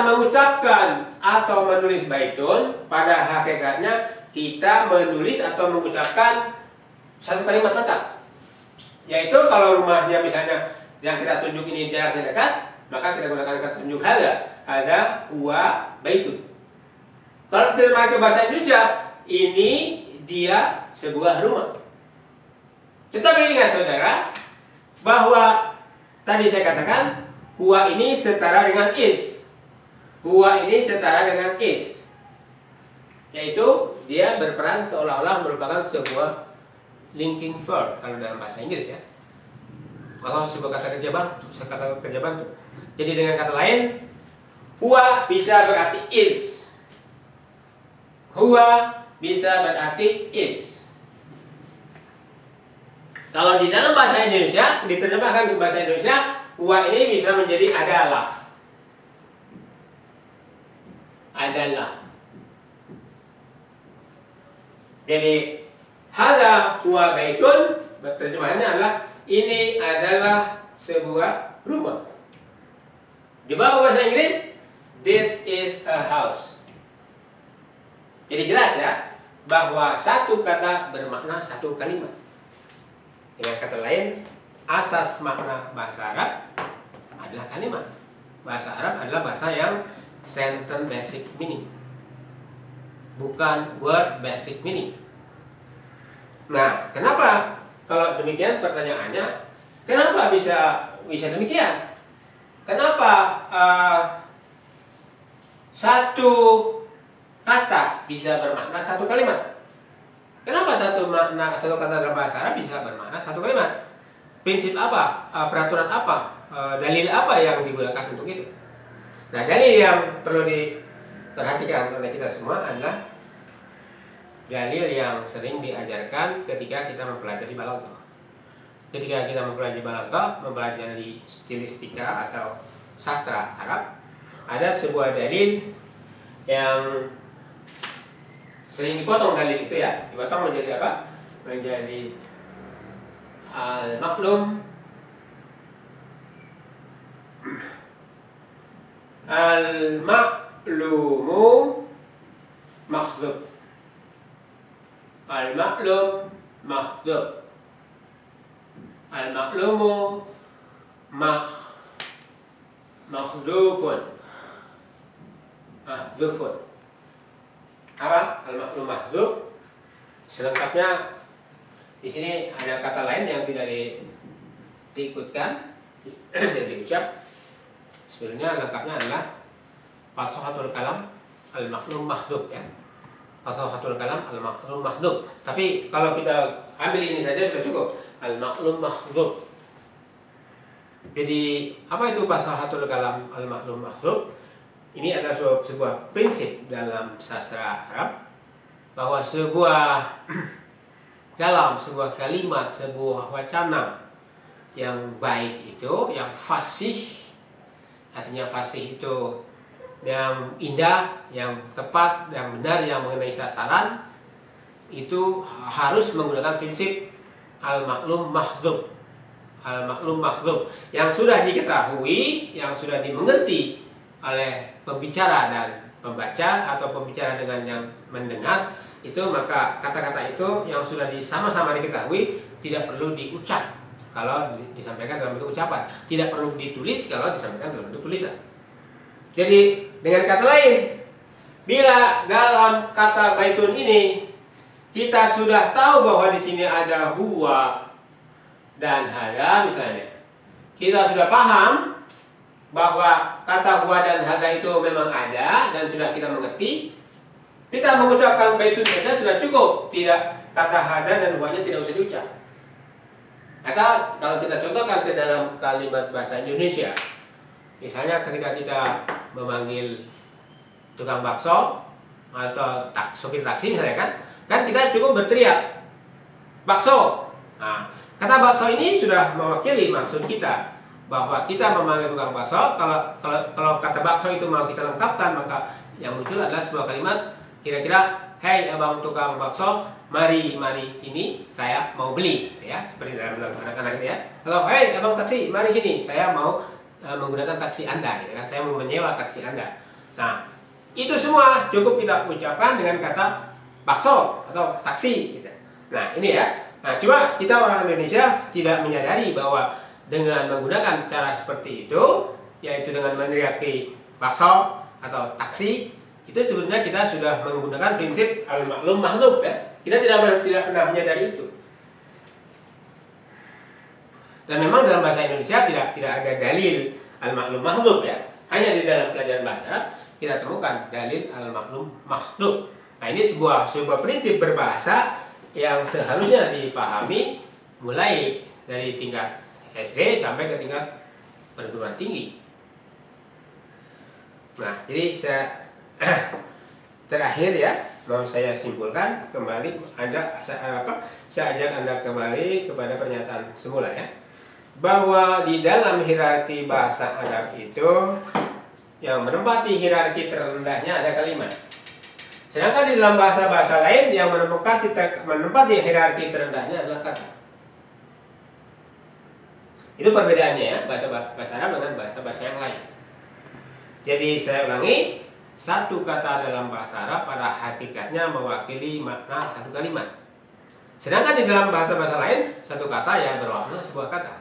mengucapkan atau menulis baitun, pada hakikatnya kita menulis atau mengucapkan satu kalimat lengkap. Yaitu kalau rumahnya misalnya yang kita tunjuk ini jaraknya dekat, maka kita gunakan kata tunjuk ada huwa baitun. Kalau diterjemahkan ke bahasa Indonesia, ini dia sebuah rumah. Tetapi ingat saudara, bahwa tadi saya katakan huwa ini setara dengan is. Huwa ini setara dengan is. Yaitu dia berperan seolah-olah merupakan sebuah linking verb kalau dalam bahasa Inggris ya. Kalau sebuah kata kerja bantu. Jadi dengan kata lain, huwa bisa berarti is. Huwa bisa berarti is. Kalau di dalam bahasa Indonesia, diterjemahkan ke bahasa Indonesia, huwa ini bisa menjadi adalah. Adalah. Jadi hadza huwa baitun, terjemahannya adalah ini adalah sebuah rumah. Di bawah bahasa Inggris, this is a house. Jadi jelas ya, bahwa satu kata bermakna satu kalimat. Dengan kata lain, asas makna bahasa Arab adalah kalimat. Bahasa Arab adalah bahasa yang sentence basic meaning, bukan word basic meaning. Nah, kenapa? Kalau demikian pertanyaannya, kenapa bisa demikian? Kenapa satu kata bisa bermakna satu kalimat? Kenapa satu kata dalam bahasa Arab bisa bermakna satu kalimat? Prinsip apa? Peraturan apa? Dalil apa yang digunakan untuk itu? Nah, dalil yang perlu diperhatikan oleh kita semua adalah dalil yang sering diajarkan ketika kita mempelajari balaghah. Ketika kita mempelajari balaghah, mempelajari stilistika atau sastra Arab, ada sebuah dalil yang sering dipotong dalil itu ya, dipotong menjadi apa? Menjadi al-maklum, al-maklumu makhlub, al-maklum makhlub, al-maklumu makhlubun, mahdhufun. Apa? Al-maklum mahdzuf. Selengkapnya di sini ada kata lain yang tidak diikutkan, tidak diucap. Sebenarnya lengkapnya adalah fasahatul kalam al-maklum mahdzuf ya. Fasahatul kalam al-maklum mahdzuf. Tapi kalau kita ambil ini saja sudah cukup. Al-maklum mahdzuf. Jadi apa itu fasahatul kalam al-maklum mahdzuf? Ini adalah sebuah prinsip dalam sastra Arab, bahwa sebuah kalam, sebuah kalimat, sebuah wacana yang baik itu, yang fasih, artinya fasih itu yang indah, yang tepat, yang benar, yang mengenai sasaran, itu harus menggunakan prinsip al-maklum mahdzuf. Al-maklum mahdzuf yang sudah diketahui, yang sudah dimengerti oleh pembicara dan pembaca, atau pembicara dengan yang mendengar, itu maka kata-kata itu yang sudah sama-sama diketahui tidak perlu diucap kalau disampaikan dalam bentuk ucapan, tidak perlu ditulis kalau disampaikan dalam bentuk tulisan. Jadi dengan kata lain, bila dalam kata baitun ini kita sudah tahu bahwa di sini ada huwa dan hadza misalnya, kita sudah paham bahwa kata huwa dan hadza itu memang ada dan sudah kita mengerti, kita mengucapkan baitun saja sudah cukup, tidak kata hadza dan huwanya tidak usah diucap. Atau kalau kita contohkan ke dalam kalimat bahasa Indonesia, misalnya ketika kita memanggil tukang bakso atau sopir taksi misalnya kan kita cukup berteriak bakso. Nah, kata bakso ini sudah mewakili maksud kita, bahwa kita memanggil tukang bakso. Kalau kata bakso itu mau kita lengkapkan, maka yang muncul adalah sebuah kalimat kira-kira, hei abang tukang bakso, mari sini, saya mau beli, ya, seperti dalam anak-anak ya. Atau hei abang taksi, mari sini, saya mau menggunakan taksi Anda, gitu kan? Saya mau menyewa taksi Anda. Nah, itu semua cukup kita ucapkan dengan kata bakso atau taksi, gitu. Nah, ini ya. Nah, cuma kita orang Indonesia tidak menyadari bahwa dengan menggunakan cara seperti itu, yaitu dengan meneriaki bakso atau taksi, itu sebenarnya kita sudah menggunakan prinsip al-maklum mahlub, ya. Kita tidak pernah menyadari itu. Dan memang dalam bahasa Indonesia tidak ada dalil al-maklum mahlub, ya. Hanya di dalam pelajaran bahasa kita temukan dalil al-maklum mahlub. Nah, ini sebuah prinsip berbahasa yang seharusnya dipahami mulai dari tingkat SD sampai ke tingkat perguruan tinggi. Nah, jadi terakhir ya, mau saya simpulkan kembali, saya ajak Anda kembali kepada pernyataan semula ya, bahwa di dalam hierarki bahasa Arab itu yang menempati hierarki terendahnya ada kalimat. Sedangkan di dalam bahasa-bahasa lain yang menempati hierarki terendahnya adalah kata. Itu perbedaannya ya, bahasa Arab dengan bahasa-bahasa yang lain. Jadi saya ulangi, satu kata dalam bahasa Arab pada hakikatnya mewakili makna satu kalimat. Sedangkan di dalam bahasa-bahasa lain, satu kata ya bermakna sebuah kata.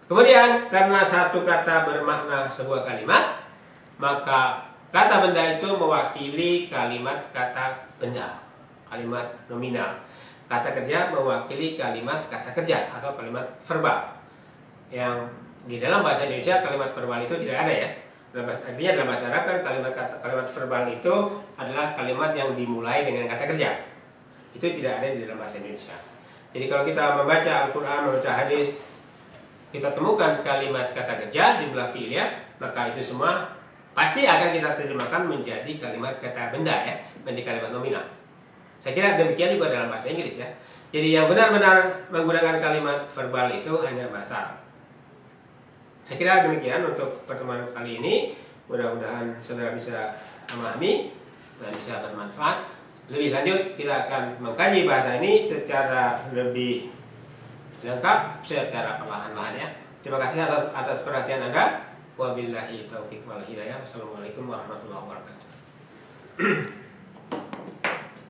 Kemudian karena satu kata bermakna sebuah kalimat, maka kata benda itu mewakili kalimat kata benda, kalimat nominal. Kata kerja mewakili kalimat kata kerja atau kalimat verbal. Yang di dalam bahasa Indonesia kalimat verbal itu tidak ada ya. Artinya dalam bahasa Arab kan kalimat verbal itu adalah kalimat yang dimulai dengan kata kerja. Itu tidak ada di dalam bahasa Indonesia. Jadi kalau kita membaca Al-Quran, membaca hadis, kita temukan kalimat kata kerja di belah fi'il ya, maka itu semua pasti akan kita terjemahkan menjadi kalimat kata benda ya, menjadi kalimat nominal. Saya kira demikian juga dalam bahasa Inggris ya. Jadi yang benar-benar menggunakan kalimat verbal itu hanya bahasa Arab. Saya kira demikian untuk pertemuan kali ini. Mudah-mudahan saudara bisa memahami dan bisa bermanfaat. Lebih lanjut kita akan mengkaji bahasa ini secara lebih lengkap, secara perlahan-lahan ya. Terima kasih atas perhatian Anda. Wabillahi taufiq wal hidayah. Wassalamualaikum warahmatullahi wabarakatuh.